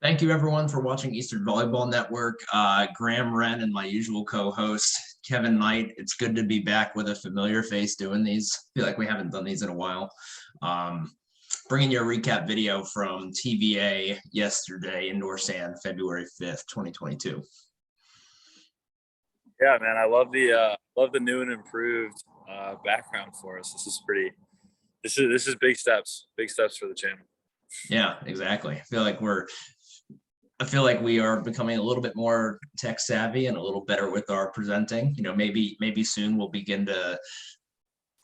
Thank you, everyone, for watching Eastern Volleyball Network. Graham Wren and my usual co-host, Kevin Knight. It's good to be back with a familiar face doing these. I feel like we haven't done these in a while. Um, Bringing you a recap video from TVA yesterday, indoor sand, February 5th, 2022. Yeah, man, I love the new and improved background for us. This is pretty. This is big steps for the channel. Yeah, exactly. I feel like we are becoming a little bit more tech savvy and a little better with our presenting. Maybe soon we'll begin to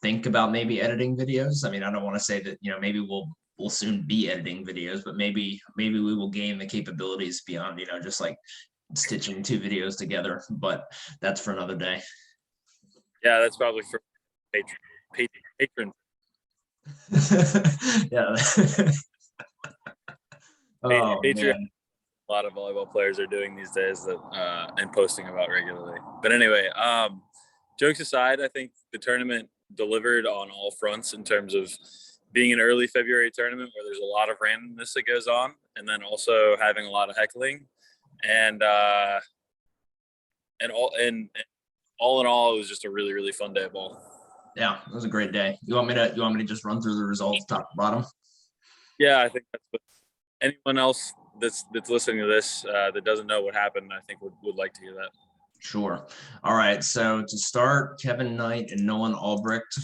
think about maybe editing videos. I mean, I don't want to say that, maybe we'll soon be editing videos, but maybe we will gain the capabilities beyond, just like stitching two videos together, but that's for another day. Yeah, that's probably for patrons. Yeah. Oh, Patreon. man. A lot of volleyball players are doing these days and posting about regularly. But anyway, jokes aside, I think the tournament delivered on all fronts in terms of being an early February tournament where there's a lot of randomness that goes on, and then also having a lot of heckling, and all in all, it was just a really, really fun day of ball. Yeah, it was a great day. You want me to just run through the results top to bottom? Yeah, I think that's what anyone else that's listening to this that doesn't know what happened, I think would like to hear that. Sure. All right. So to start, Kevin Knight and Nolan Albrecht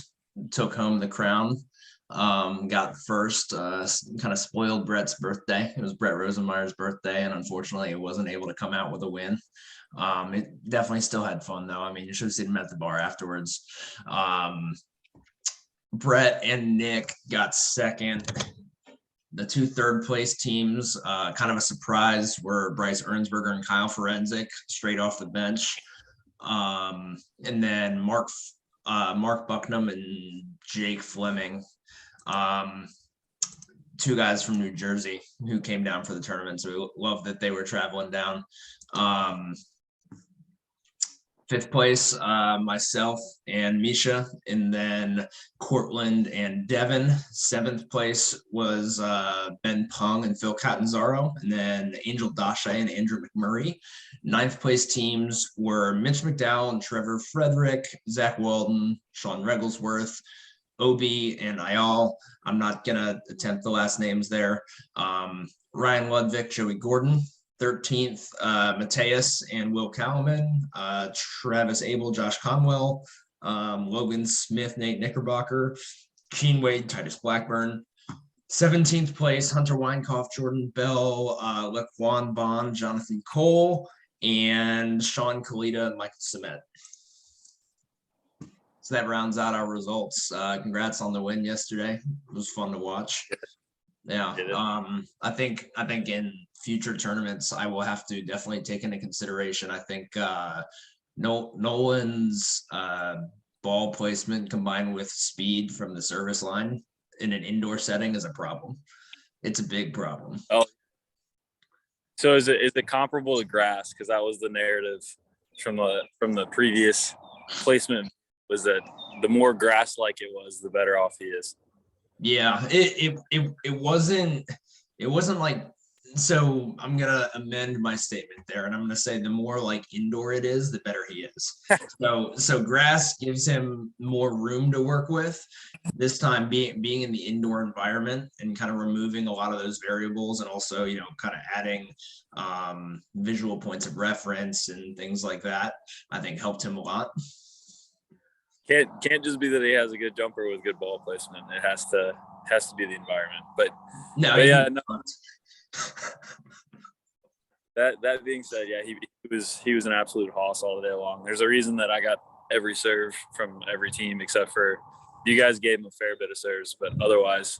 took home the crown. Got first, kind of spoiled Brett's birthday. It was Brett Rosenmeyer's birthday, and unfortunately, it wasn't able to come out with a win. It definitely still had fun, though. I mean, you should have seen him at the bar afterwards. Brett and Nick got second. The two third place teams, kind of a surprise, were Bryce Ernsberger and Kyle Forensic straight off the bench. And then Mark Bucknam and Jake Fleming, two guys from New Jersey who came down for the tournament. So we love that they were traveling down. Fifth place, myself and Misha, and then Cortland and Devin. Seventh place was Ben Pung and Phil Catanzaro, and then Angel Dashe and Andrew McMurray. Ninth place teams were Mitch McDowell and Trevor Frederick, Zach Walden, Sean Regglesworth, Obi, and Ayal. I'm not going to attempt the last names there. Ryan Ludvik, Joey Gordon. 13th, Mateus and Will Cowman, Travis Abel, Josh Conwell, Logan Smith, Nate Knickerbocker, Keen Wade, Titus Blackburn. 17th place, Hunter Weinkoff, Jordan Bell, Laquan Bond, Jonathan Cole, and Sean Kalita and Michael Semet. So that rounds out our results. Congrats on the win yesterday. It was fun to watch. Yeah. I think in future tournaments, I will have to definitely take into consideration. I think Nolan's ball placement combined with speed from the service line in an indoor setting is a problem. It's a big problem. Oh, so is it comparable to grass? Because that was the narrative from the previous placement, was that the more grass like it was, the better off he is. Yeah, it wasn't like, so I'm gonna amend my statement there, and I'm gonna say the more like indoor it is, the better he is. So grass gives him more room to work with. This time being in the indoor environment and kind of removing a lot of those variables, and also kind of adding visual points of reference and things like that, I think helped him a lot. Can't just be that he has a good jumper with good ball placement. It has to be the environment. But no, yeah, no. That being said, yeah, he was an absolute hoss all the day long. There's a reason that I got every serve from every team except for you guys gave him a fair bit of serves, but otherwise,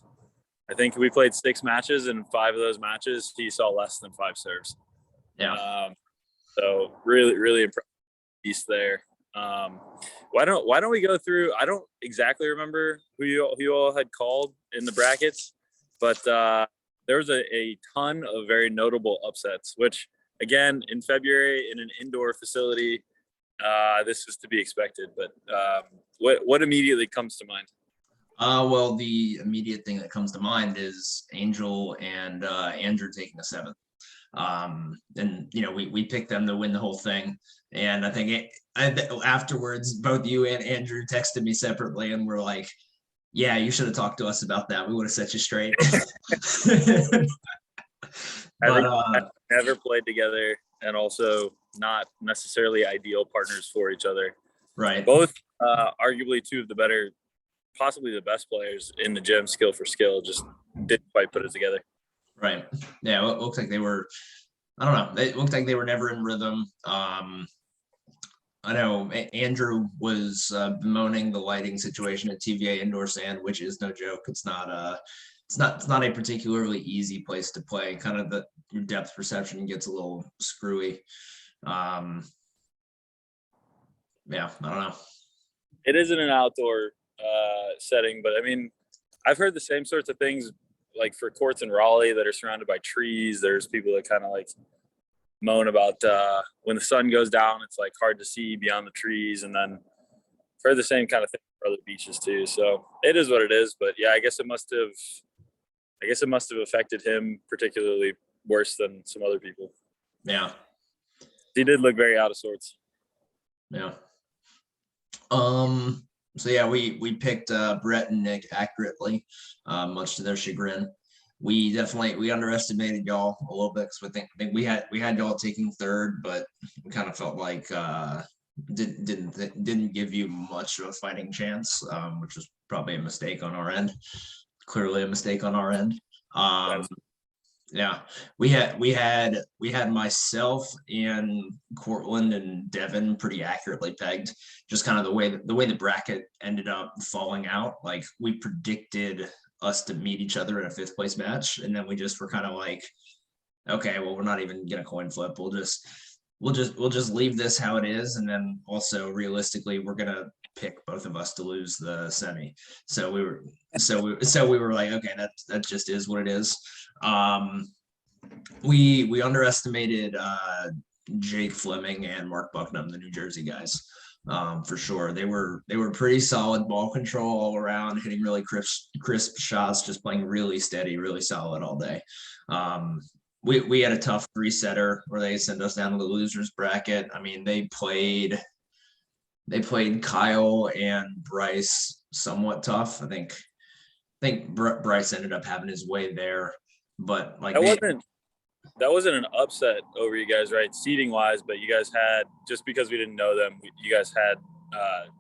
I think we played 6 matches, and 5 of those matches he saw less than 5 serves. Yeah. So really, really impressive piece there. Why don't we go through? I don't exactly remember who you all had called in the brackets, but there was a ton of very notable upsets, which again in February in an indoor facility, this is to be expected. But what immediately comes to mind? Well, the immediate thing that comes to mind is Angel and Andrew taking a 7th. And we picked them to win the whole thing. And I think afterwards, both you and Andrew texted me separately and were like, "Yeah, you should have talked to us about that. We would have set you straight." I But think never played together, and also not necessarily ideal partners for each other. right, Both arguably two of the better, possibly the best players in the gym, skill for skill, just didn't quite put it together. right, yeah. It looked like they were. I don't know. It looked like they were never in rhythm. I know Andrew was bemoaning the lighting situation at TVA Indoor Sand, which is no joke. It's not a particularly easy place to play. Kind of your depth perception gets a little screwy. Yeah, I don't know. It isn't an outdoor setting, but I mean, I've heard the same sorts of things like for courts in Raleigh that are surrounded by trees. There's people that kind of like moan about when the sun goes down, it's like hard to see beyond the trees. And then I've heard the same kind of thing for other beaches too. So it is what it is. But yeah, I guess it must have affected him particularly worse than some other people. Yeah. He did look very out of sorts. Yeah. So yeah, we picked Brett and Nick accurately, much to their chagrin. We underestimated y'all a little bit because think we had y'all taking third, but we kind of felt like didn't give you much of a fighting chance, which was probably a mistake on our end. Clearly a mistake on our end. Yeah, we had myself and Cortland and Devin pretty accurately pegged. Just kind of the way the bracket ended up falling out. Like we predicted us to meet each other in a fifth place match, and then we just were kind of like, okay, well, we're not even gonna coin flip. We'll just leave this how it is, and then also realistically, we're gonna pick both of us to lose the semi. So we were like, okay, that just is what it is. We underestimated Jake Fleming and Mark Bucknam, the New Jersey guys. For sure. They were pretty solid ball control all around, hitting really crisp shots, just playing really steady, really solid all day. We had a tough three-setter where they sent us down to the losers bracket. I mean, they played Kyle and Bryce somewhat tough. I think Bryce ended up having his way there, but like that wasn't an upset over you guys, right? Seating wise, but you guys had, just because we didn't know them, you guys had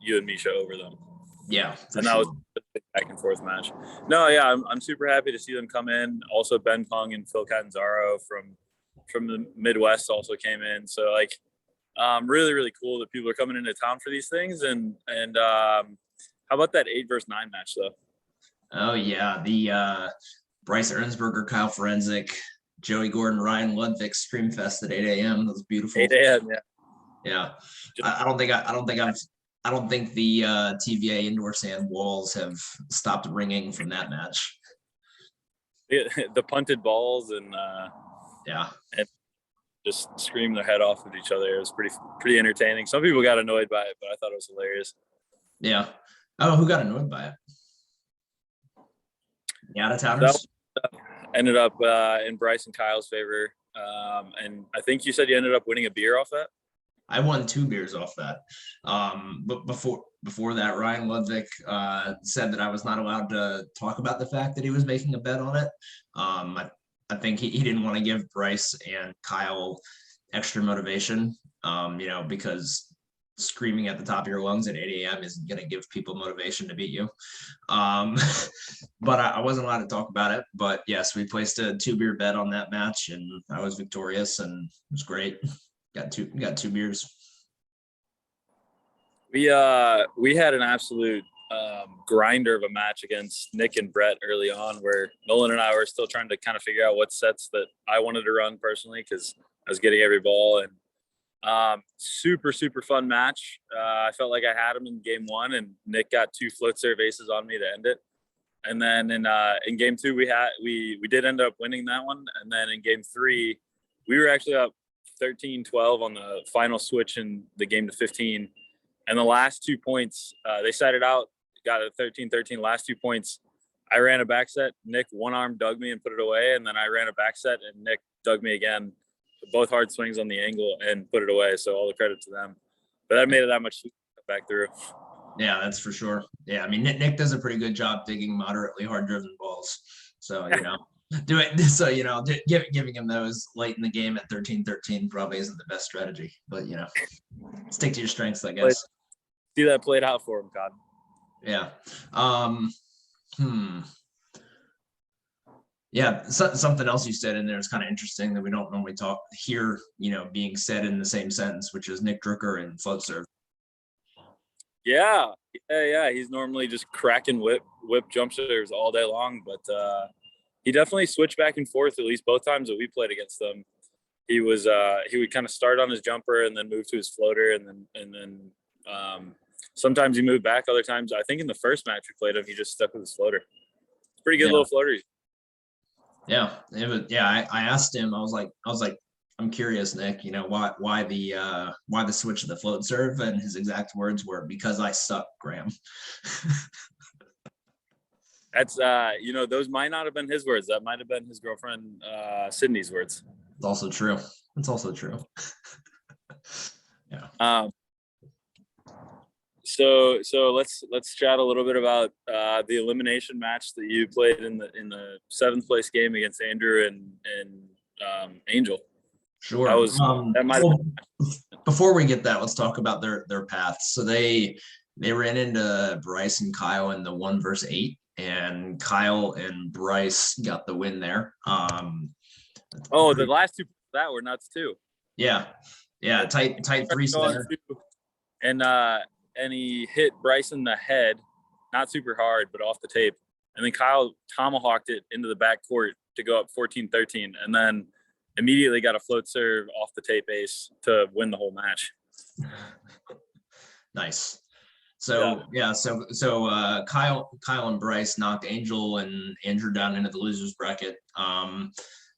you and Misha over them. Yeah, and that was a back and forth match. No, yeah, I'm super happy to see them come in. Also, Ben Pung and Phil Catanzaro from the Midwest also came in. So like, really, really cool that people are coming into town for these things. And how about that 8 versus 9 match though? Oh yeah, the Bryce Ernsberger, Kyle Forensic, Joey Gordon, Ryan Ludwig Stream Fest at 8 a.m. That was beautiful. 8 a.m. Yeah. I don't think the TVA indoor sand walls have stopped ringing from that match. The punted balls and and just scream their head off at each other. It was pretty entertaining. Some people got annoyed by it, but I thought it was hilarious. Yeah. Oh, who got annoyed by it? The out of towners ended up in Bryce and Kyle's favor. And I think you said you ended up winning a beer off that. I won 2 beers off that. But before that, Ryan Ludwig said that I was not allowed to talk about the fact that he was making a bet on it. I think he didn't want to give Bryce and Kyle extra motivation, because screaming at the top of your lungs at 8 a.m. isn't going to give people motivation to beat you. But I wasn't allowed to talk about it. But yes, we placed a 2-beer bet on that match, and I was victorious, and it was great. Got two beers. We had an absolute grinder of a match against Nick and Brett early on, where Nolan and I were still trying to kind of figure out what sets that I wanted to run personally, because I was getting every ball. And super fun match. I felt like I had him in game 1, and Nick got 2 float serve aces on me to end it. And then in game 2 we did end up winning that one. And then in game 3 we were actually up 13-12 on the final switch in the game to 15. And the last 2 points, they sat it out, got a 13-13. Last 2 points, I ran a back set. Nick one arm dug me and put it away. And then I ran a back set, and Nick dug me again. both hard swings on the angle and put it away. So all the credit to them. But that made it that much back through. Yeah, that's for sure. Yeah, I mean, Nick does a pretty good job digging moderately hard driven balls. So, do it. So, giving him those late in the game at 13-13 probably isn't the best strategy, but, stick to your strengths, I guess. See that played out for him, God. Yeah. Yeah, something else you said in there is kind of interesting that we don't normally hear, being said in the same sentence, which is Nick Drucker and float serve. Yeah. He's normally just cracking whip jump serves all day long, but he definitely switched back and forth at least both times that we played against them. He would kind of start on his jumper and then move to his floater, and then sometimes he moved back. Other times, I think in the first match we played him, he just stuck with his floater. Pretty good little floater. Yeah, it was. Yeah, I asked him. I was like, I'm curious, Nick. Why the switch to the float serve? And his exact words were, "Because I suck, Graham." That's those might not have been his words. That might have been his girlfriend Sydney's words. It's also true. Yeah. So let's chat a little bit about the elimination match that you played in the 7th place game against Andrew and Angel. Sure. That might. Before we get that, let's talk about their paths. So they ran into Bryce and Kyle in the 1 versus 8, and Kyle and Bryce got the win there. The last two that were nuts too. Yeah, tight 3 center. And he hit Bryce in the head, not super hard, but off the tape. And then Kyle tomahawked it into the back court to go up 14-13, and then immediately got a float serve off the tape ace to win the whole match. Nice. So Kyle and Bryce knocked Angel and Andrew down into the losers bracket.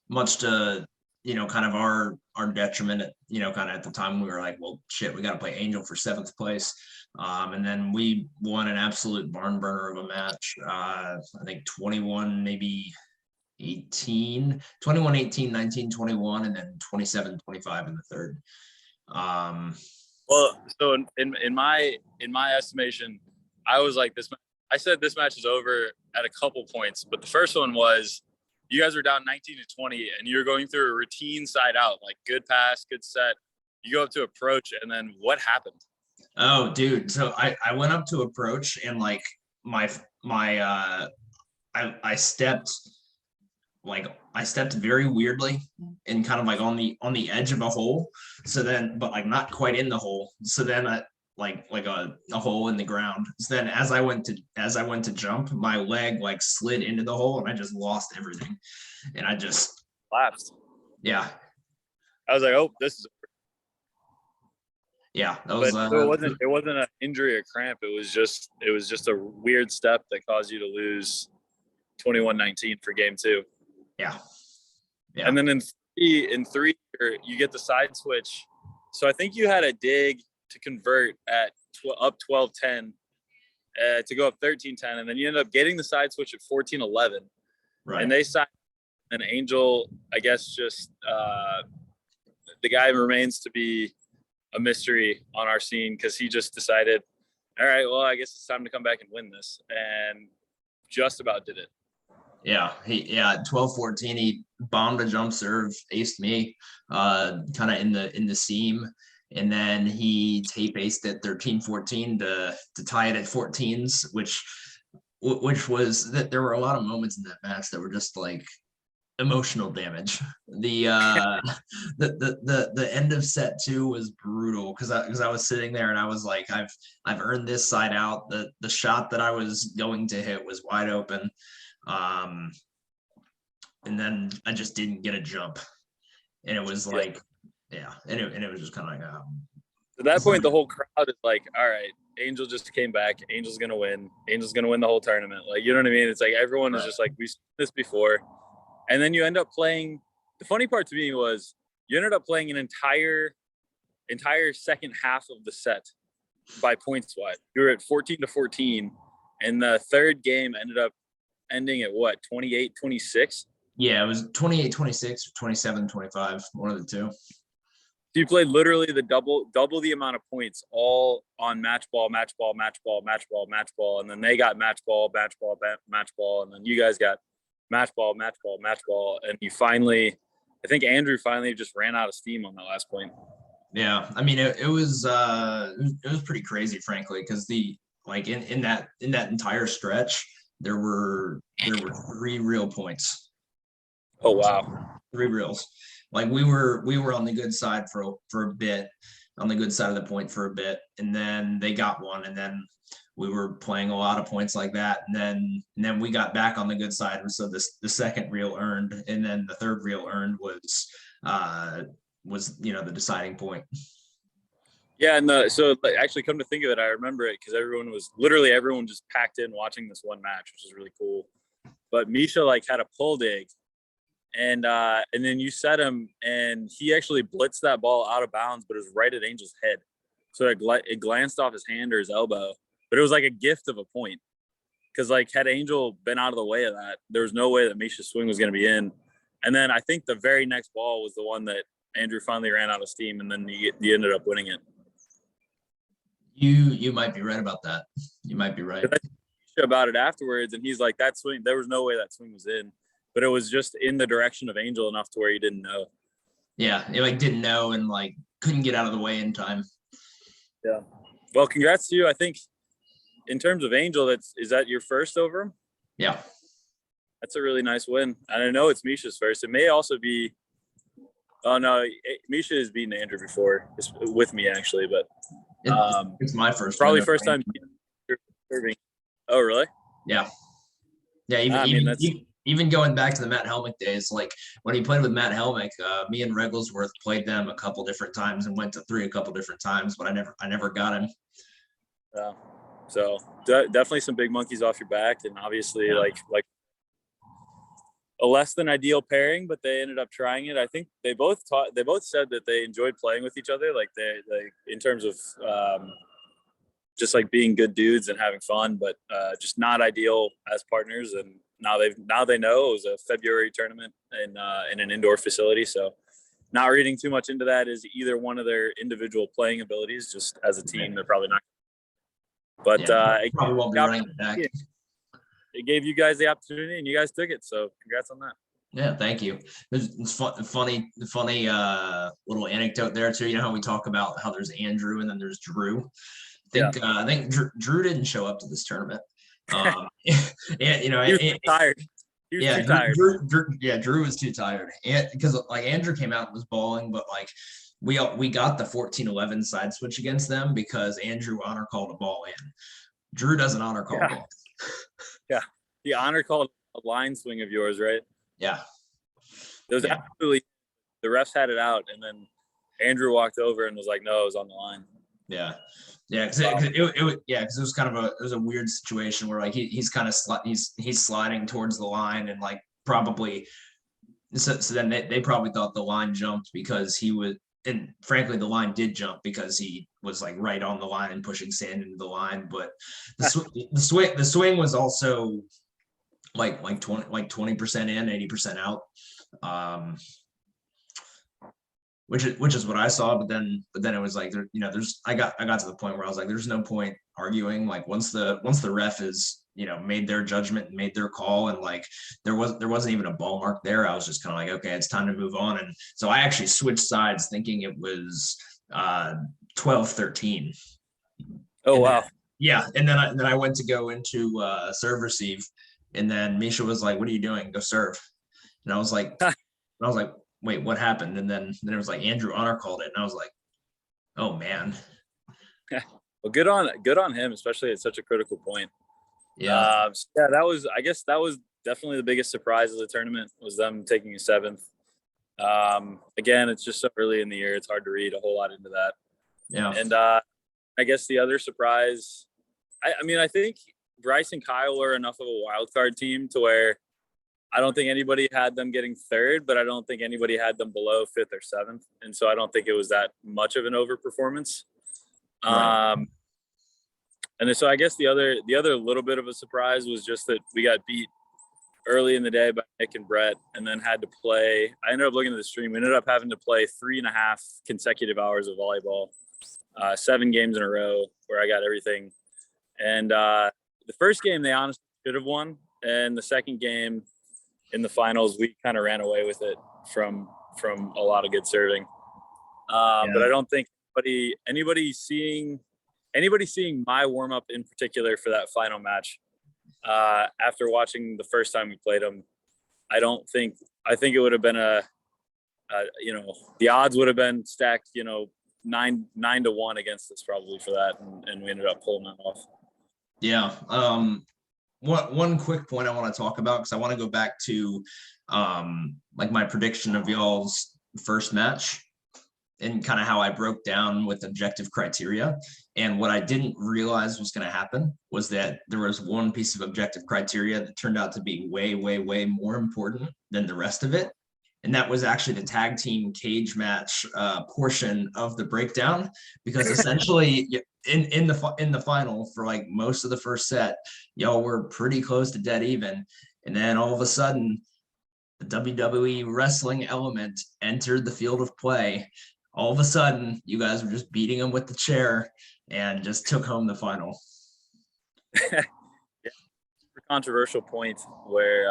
Much to kind of our detriment. Kind of at the time we were like, well, shit, we got to play Angel for 7th place. And then we won an absolute barn burner of a match. I think 21, maybe 18, 21, 18, 19, 21, and then 27, 25 in the third. Well, so in my estimation, I was like this. I said this match is over at a couple points, but the first one was you guys were down 19-20, and you're going through a routine side out, like good pass, good set. You go up to approach, and then what happened? Oh, dude. So I went up to approach, and like I stepped very weirdly and kind of like on the edge of a hole. So then, but like not quite in the hole. So then like a hole in the ground. So then as I went to jump, my leg like slid into the hole and I just lost everything. And I just collapsed. Yeah. I was like, oh, this is. Yeah, that was. It wasn't an injury or cramp. It was just a weird step that caused you to lose 21-19 for game 2. Yeah. And then in three, you get the side switch. So I think you had a dig to convert at up 12-10 to go up 13-10, and then you end up getting the side switch at 14-11. Right. And they signed an Angel. I guess just the guy remains to be a mystery on our scene because he just decided, all right, well, I guess it's time to come back and win this, and just about did it. Yeah, 12-14, he bombed a jump serve, aced me, kind of in the seam, and then he tape aced at 13-14 to tie it at 14s, which was that there were a lot of moments in that match that were just like emotional damage. The the end of set 2 was brutal because I was sitting there and I was like, I've earned this side out. The shot that I was going to hit was wide open. And then I just didn't get a jump, and it was like, and it was just kind of like, at that point, the whole crowd is like, all right, Angel just came back. Angel's gonna win. Angel's gonna win the whole tournament. Like, you know what I mean? It's like everyone is just like, we've seen this before, and then you end up playing. The funny part to me was you ended up playing an entire second half of the set by points wise. You were at 14-14, and the third game ended up ending at what, 28-26? Yeah, it was 28-26 or 27-25, one of the two. You played literally the double the amount of points, all on match ball, match ball, match ball, match ball, match ball, and then they got match ball, match ball, match ball, and then you guys got match ball, match ball, match ball, and you finally, I think Andrew finally just ran out of steam on that last point. Yeah, I mean it was pretty crazy, frankly, because the like in that entire stretch, there were three real points. Oh wow. Three reels. Like we were on the good side for a bit, on the good side of the point for a bit, and then they got one, and then we were playing a lot of points like that, and then we got back on the good side, and so the second reel earned, and then the third reel earned was the deciding point. Yeah, and so like, actually, come to think of it, I remember it because everyone just packed in watching this one match, which is really cool. But Misha like had a pull dig, and then you set him, and he actually blitzed that ball out of bounds, but it was right at Angel's head, so it glanced off his hand or his elbow, but it was like a gift of a point because like had Angel been out of the way of that, there was no way that Misha's swing was going to be in. And then I think the very next ball was the one that Andrew finally ran out of steam, and then he ended up winning it. You might be right about that. You might be right. About it afterwards, and he's like, that swing, there was no way that swing was in, but it was just in the direction of Angel enough to where he didn't know. Yeah, he like didn't know and like couldn't get out of the way in time. Yeah. Well, congrats to you. I think in terms of Angel, is that your first over him? Yeah. That's a really nice win. And I know it's Misha's first. It may also be, oh no, Misha has beaten Andrew before. It's with me actually, but it's my first. Probably first time serving. Oh, really? Yeah. Yeah. Even going back to the Matt Helmick days, like when he played with Matt Helmick, me and Regglesworth played them a couple different times and went to three a couple different times, but I never got him. Yeah. So definitely some big monkeys off your back, and obviously like a less than ideal pairing, but they ended up trying it. I think they both said that they enjoyed playing with each other, like they in terms of just like being good dudes and having fun, but just not ideal as partners. And now they know it was a February tournament in an indoor facility, so not reading too much into that is either one of their individual playing abilities. Just as a team, they're probably not. But it probably won't be running it back. It gave you guys the opportunity, and you guys took it. So congrats on that. Yeah, thank you. It's funny little anecdote there too. You know how we talk about how there's Andrew and then there's Drew. I think Drew didn't show up to this tournament. And, he was tired. He was too tired. Drew was too tired, and because like Andrew came out and was balling, but like we got the 14-11 side switch against them because Andrew honor called a ball in. Drew doesn't honor call balls. Yeah, the honor called a line swing of yours, right? Yeah. It was absolutely, the refs had it out, and then Andrew walked over and was like, "No, it was on the line." Yeah, yeah, because it was kind of a weird situation where like he's kind of he's sliding towards the line and like probably so then they probably thought the line jumped because he was, and frankly the line did jump because he was like right on the line and pushing sand into the line, but the swing was also like 20% in, 80% out, which is what I saw. But then it was like I got to the point where I was like, there's no point arguing. Like once the ref is made their judgment and made their call, and like there wasn't even a ball mark there. I was just kind of like, okay, it's time to move on. And so I actually switched sides thinking it was 12-13. Oh wow. And then I went to go into serve receive, and then Misha was like, "What are you doing? Go serve." And I was like, "Wait, what happened?" And then it was like Andrew Honor called it, and I was like, "Oh man." Well, good on him, especially at such a critical point. Yeah. That was definitely the biggest surprise of the tournament, was them taking a seventh. Again, it's just so early in the year; it's hard to read a whole lot into that. Yeah. And I guess the other surprise, I think Bryce and Kyle were enough of a wild card team to where I don't think anybody had them getting third, but I don't think anybody had them below fifth or seventh. And so I don't think it was that much of an overperformance. Right. And so I guess the other little bit of a surprise was just that we got beat early in the day by Nick and Brett, and then had to play. I ended up looking at the stream. We ended up having to play 3.5 consecutive hours of volleyball, 7 games in a row where I got everything. And the first game they honestly should have won, and the second game in the finals we kind of ran away with it from a lot of good serving. But I don't think anybody seeing my warm up in particular for that final match. After watching the first time we played them, I think it would have been the odds would have been stacked, 9-1 against us probably for that. And we ended up pulling that off. Yeah. One quick point I want to talk about, because I want to go back to like my prediction of y'all's first match and kind of how I broke down with objective criteria. And what I didn't realize was going to happen was that there was one piece of objective criteria that turned out to be way, way, way more important than the rest of it. And that was actually the tag team cage match portion of the breakdown, because essentially in the final for like most of the first set, y'all were pretty close to dead even. And then all of a sudden, the WWE wrestling element entered the field of play. All of a sudden, you guys were just beating them with the chair and just took home the final. Yeah. Controversial point where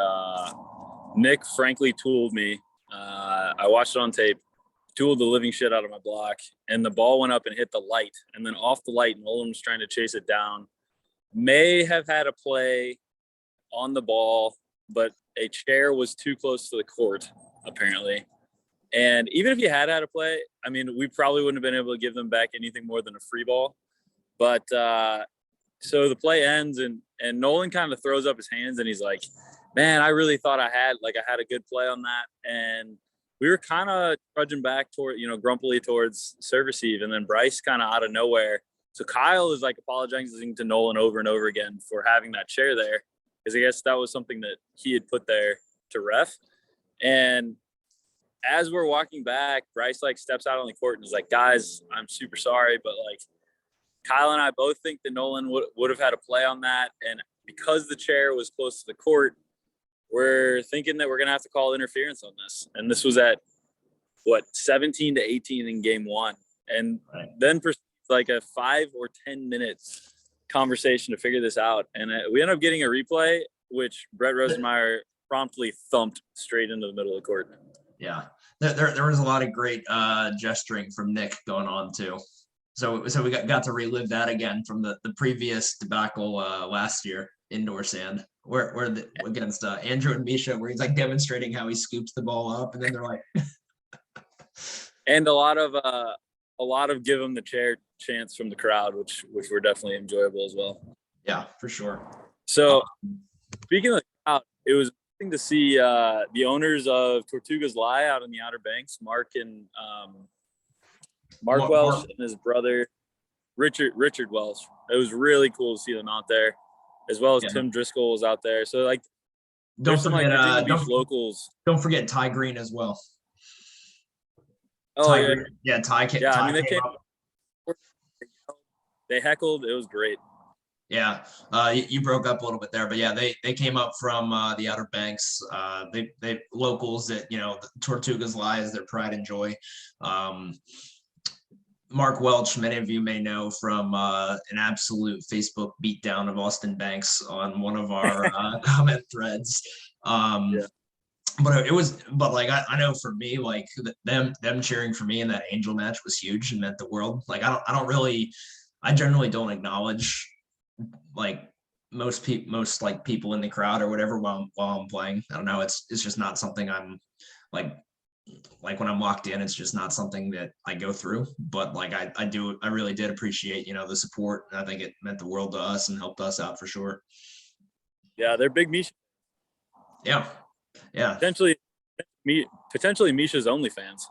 Nick frankly tooled me. I watched it on tape, tooled the living shit out of my block, and the ball went up and hit the light. And then off the light, Nolan was trying to chase it down. May have had a play on the ball, but a chair was too close to the court, apparently. And even if you had a play, I mean, we probably wouldn't have been able to give them back anything more than a free ball. But so the play ends, and Nolan kind of throws up his hands, and he's like, man, I really thought I had a good play on that. And we were kind of trudging back toward, grumpily towards serve receive. And then Bryce kind of out of nowhere. So Kyle is like apologizing to Nolan over and over again for having that chair there, because I guess that was something that he had put there to ref. And as we're walking back, Bryce steps out on the court and is like, guys, I'm super sorry, but Kyle and I both think that Nolan would have had a play on that. And because the chair was close to the court, we're thinking that we're going to have to call interference on this. And this was at 17-18 in game 1. And then proceeds a 5 or 10 minutes conversation to figure this out. And we ended up getting a replay, which Brett Rosenmeyer promptly thumped straight into the middle of the court. Yeah, there was a lot of great gesturing from Nick going on too. So we got to relive that again from the previous debacle last year, indoor sand, where against Andrew and Misha, where he's demonstrating how he scoops the ball up, and then they're like, and a lot of give him the chair chants from the crowd, which were definitely enjoyable as well. Yeah, for sure. So speaking of the crowd, it was interesting to see the owners of Tortugas Lie out in the Outer Banks, Mark Welsh and his brother Richard Welsh. It was really cool to see them out there, as well as Tim Driscoll was out there. So don't forget locals. Don't forget Ty Green as well. Oh, Ty yeah. Green. Yeah, Ty came. Yeah, Ty I mean, they heckled. It was great. Yeah, you broke up a little bit there, but yeah, they came up from the Outer Banks. They locals that the Tortugas Lie is their pride and joy. Mark Welch, many of you may know from an absolute Facebook beatdown of Austin Banks on one of our comment threads. But I know for me, them cheering for me in that Angel match was huge and meant the world. I generally don't acknowledge most people in the crowd or whatever while I'm playing. I don't know. It's just not something I'm when I'm locked in, it's just not something that I go through. But I really did appreciate the support. I think it meant the world to us and helped us out for sure. Yeah, they're big Misha. Yeah. Potentially Misha's OnlyFans.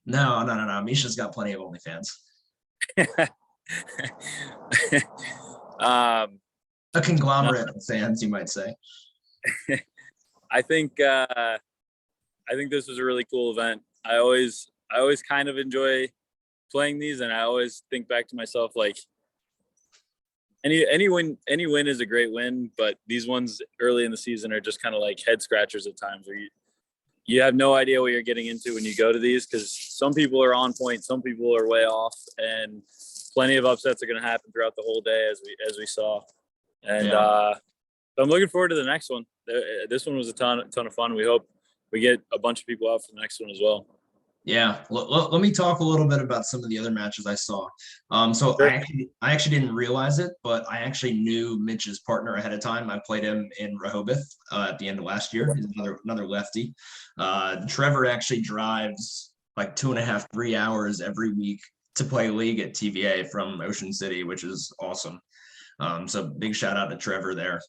No. Misha's got plenty of OnlyFans. A conglomerate of fans, you might say. I think this was a really cool event. I always kind of enjoy playing these, and I always think back to myself Any win is a great win, but these ones early in the season are just kind of like head scratchers at times where you have no idea what you're getting into when you go to these, because some people are on point, some people are way off, and plenty of upsets are going to happen throughout the whole day as we saw. And Yeah. so I'm looking forward to the next one. This one was a ton of fun. We hope we get a bunch of people out for the next one as well. Yeah, let me talk a little bit about some of the other matches I saw. So Sure. I actually didn't realize it, but I actually knew Mitch's partner ahead of time. I played him in Rehoboth at the end of last year. He's another lefty. Trevor actually drives like 2.5, 3 hours every week to play league at TVA from Ocean City, which is awesome. So big shout out to Trevor there.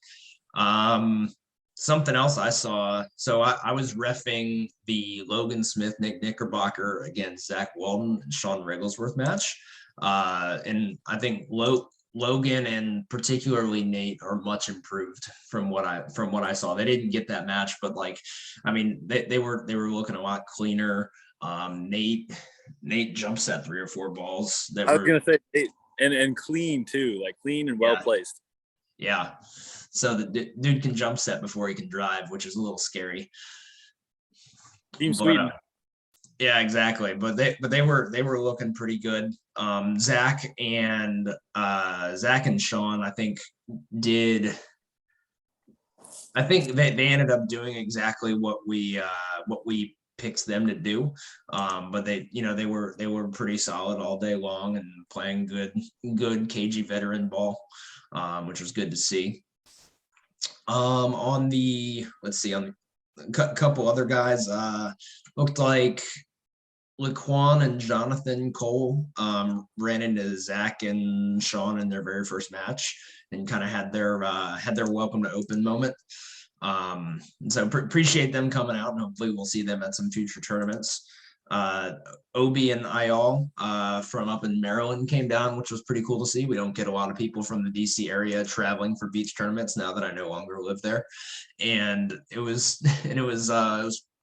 Um, Something else I saw. So I was reffing the Logan Smith, Nick Knickerbocker against Zach Walton and Sean Rigglesworth match. And I think Logan and particularly Nate are much improved from what I saw. They didn't get that match, but like, I mean, they were looking a lot cleaner. Nate jump set 3 or 4 balls that I was were, gonna say, and clean too, like clean and well yeah, placed. yeah. So the dude can jump set before he can drive, which is a little scary. Team But Sweden. yeah, exactly. But they were looking pretty good. Zach and Sean, did I think they ended up doing exactly what we picked them to do. But they were pretty solid all day long and playing good cagey veteran ball, which was good to see. On the let's see on the couple other guys, looked like Laquan and Jonathan Cole ran into Zach and Sean in their very first match and kind of had their welcome to open moment. So appreciate them coming out, and hopefully we'll see them at some future tournaments. Obi and Ayal from up in Maryland came down, which was pretty cool to see. We don't get a lot of people from the DC area traveling for beach tournaments now that I no longer live there, and it was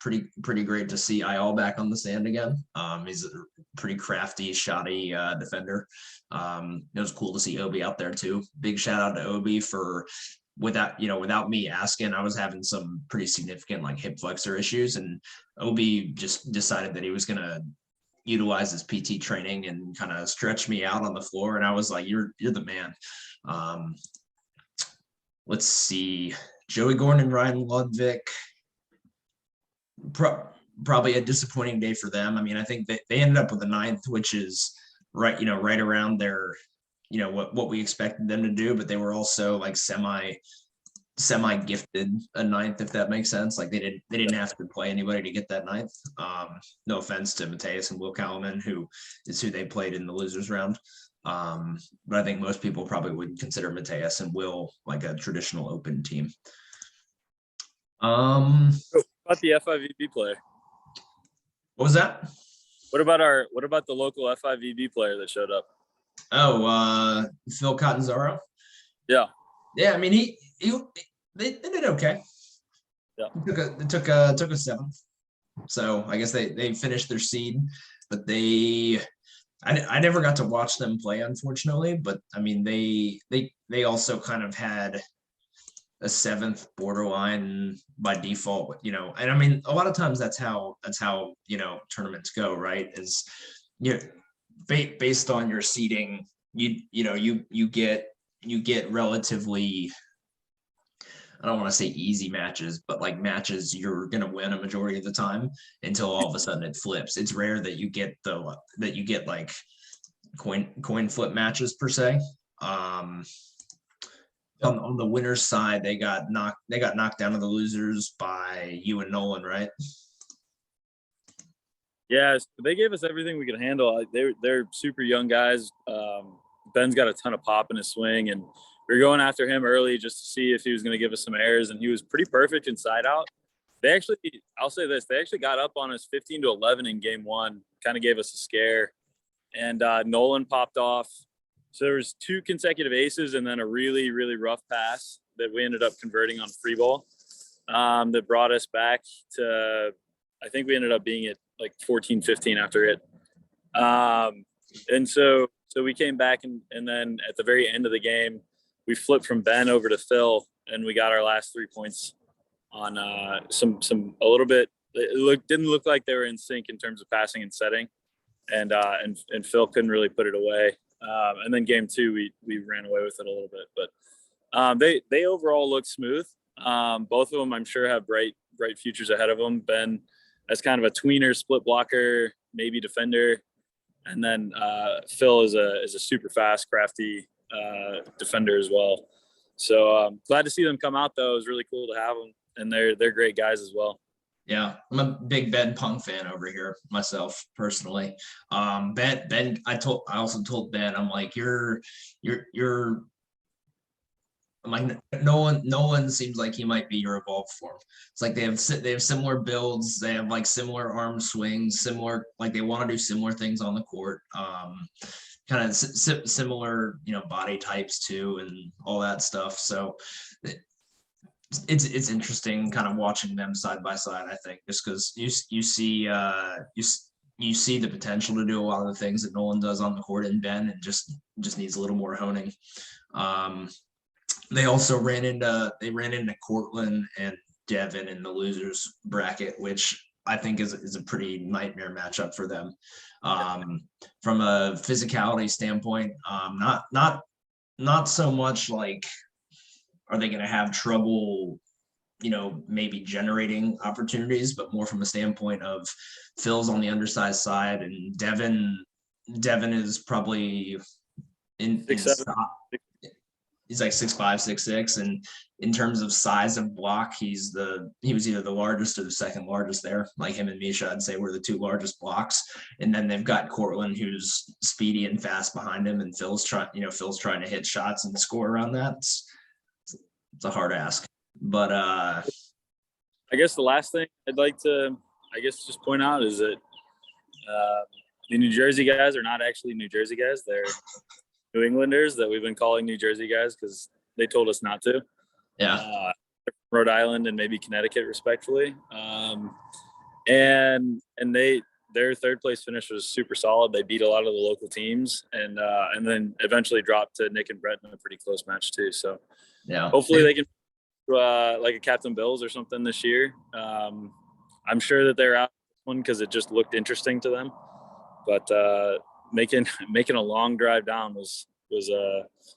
pretty great to see Ayal back on the sand again. He's a pretty crafty, shoddy defender. It was cool to see Obi out there too. Big shout out to Obi for without me asking, I was having some pretty significant like hip flexor issues, and Obi just decided that he was gonna utilize his PT training and kind of stretch me out on the floor, and I was like, "You're the man." Let's see, Joey Gordon and Ryan Ludvik. Probably a disappointing day for them. I mean, I think they ended up with a 9th, which is right around their, what we expected them to do, but they were also like semi gifted a 9th, if that makes sense. Like they didn't have to play anybody to get that 9th. No offense to Mateus and Will Kalaman, who they played in the losers round. But I think most people probably would consider Mateus and Will like a traditional open team. What about the FIVB player? What was that? What about the local FIVB player that showed up? Oh, Phil Catanzaro. Yeah. Yeah, I mean they did okay. Yeah. Took a 7th. So I guess they finished their seed, but I never got to watch them play, unfortunately. But I mean they also kind of had a 7th borderline by default, and I mean a lot of times that's how tournaments go, right? Is based on your seeding, you get relatively, I don't want to say easy matches, but like matches you're gonna win a majority of the time until all of a sudden it flips. It's rare that you get like coin flip matches per se. On the winners side, they got knocked down to the losers by you and Nolan, right? Yeah, they gave us everything we could handle. They're super young guys. Ben's got a ton of pop in his swing, and we were going after him early just to see if he was going to give us some airs, and he was pretty perfect inside out. I'll say this, they actually got up on us 15-11 in game 1, kind of gave us a scare, and Nolan popped off. So there was 2 consecutive aces and then a really, really rough pass that we ended up converting on free ball that brought us back to, I think we ended up being at like 14-15 after it. And so we came back and then at the very end of the game, we flipped from Ben over to Phil, and we got our last 3 points on some a little bit. It didn't look like they were in sync in terms of passing and setting, and Phil couldn't really put it away. And then game 2, we ran away with it a little bit, but they overall look smooth. Both of them, I'm sure, have bright futures ahead of them. Ben as kind of a tweener, split blocker, maybe defender, and then Phil is a super fast, crafty defender as well. So glad to see them come out, though. It was really cool to have them, and they're great guys as well. Yeah, I'm a big Ben Pung fan over here myself personally. Ben, I also told Ben, I'm like, I'm like, no one seems like he might be your evolved form. It's like they have similar builds, they have like similar arm swings, similar, like they want to do similar things on the court. Kind of similar, body types too, and all that stuff. So it's interesting kind of watching them side by side, I think, just because you see the potential to do a lot of the things that Nolan does on the court in Ben, and just needs a little more honing. They also ran into Cortland and Devin in the losers bracket, which I think is a pretty nightmare matchup for them. From a physicality standpoint, not so much like, are they going to have trouble, maybe generating opportunities, but more from a standpoint of Phil's on the undersized side, and Devin is probably in he's like 6'5", 6'6", and in terms of size of block, he was either the largest or the second largest there. Like him and Misha, I'd say we're the 2 largest blocks. And then they've got Cortland, who's speedy and fast behind him, and Phil's trying to hit shots and score around that. It's a hard ask, but I guess the last thing I'd like to, just point out is that the New Jersey guys are not actually New Jersey guys. They're New Englanders that we've been calling New Jersey guys because they told us not to. Yeah. Rhode Island and maybe Connecticut, respectfully. And their third place finish was super solid. They beat a lot of the local teams, and then eventually dropped to Nick and Brett in a pretty close match too. So yeah, hopefully they can like a Captain Bills or something this year. I'm sure that they're out one because it just looked interesting to them, but making a long drive down was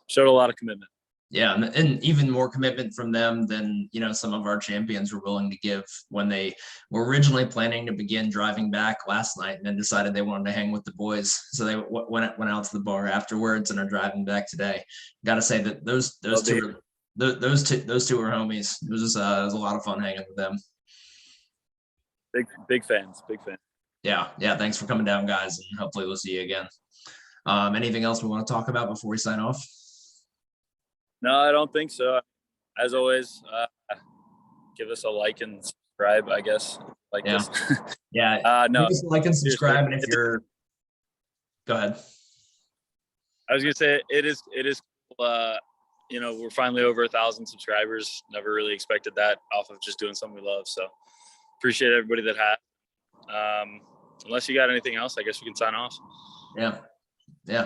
showed a lot of commitment. Yeah, and even more commitment from them than some of our champions were willing to give when they were originally planning to begin driving back last night, and then decided they wanted to hang with the boys. So they went out to the bar afterwards and are driving back today. Got to say that those two are homies. It was a lot of fun hanging with them. Big fans. Yeah. Thanks for coming down, guys, and hopefully we'll see you again. Anything else we want to talk about before we sign off? No, I don't think so. As always, give us a like and subscribe, I guess. This. Yeah. No. Give us a like and subscribe, and if you're, go ahead. I was gonna say it is. We're finally over 1,000 subscribers. Never really expected that off of just doing something we love. So appreciate everybody that had. Unless you got anything else, I guess we can sign off. Yeah.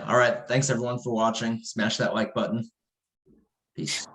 All right. Thanks everyone for watching. Smash that like button. Peace.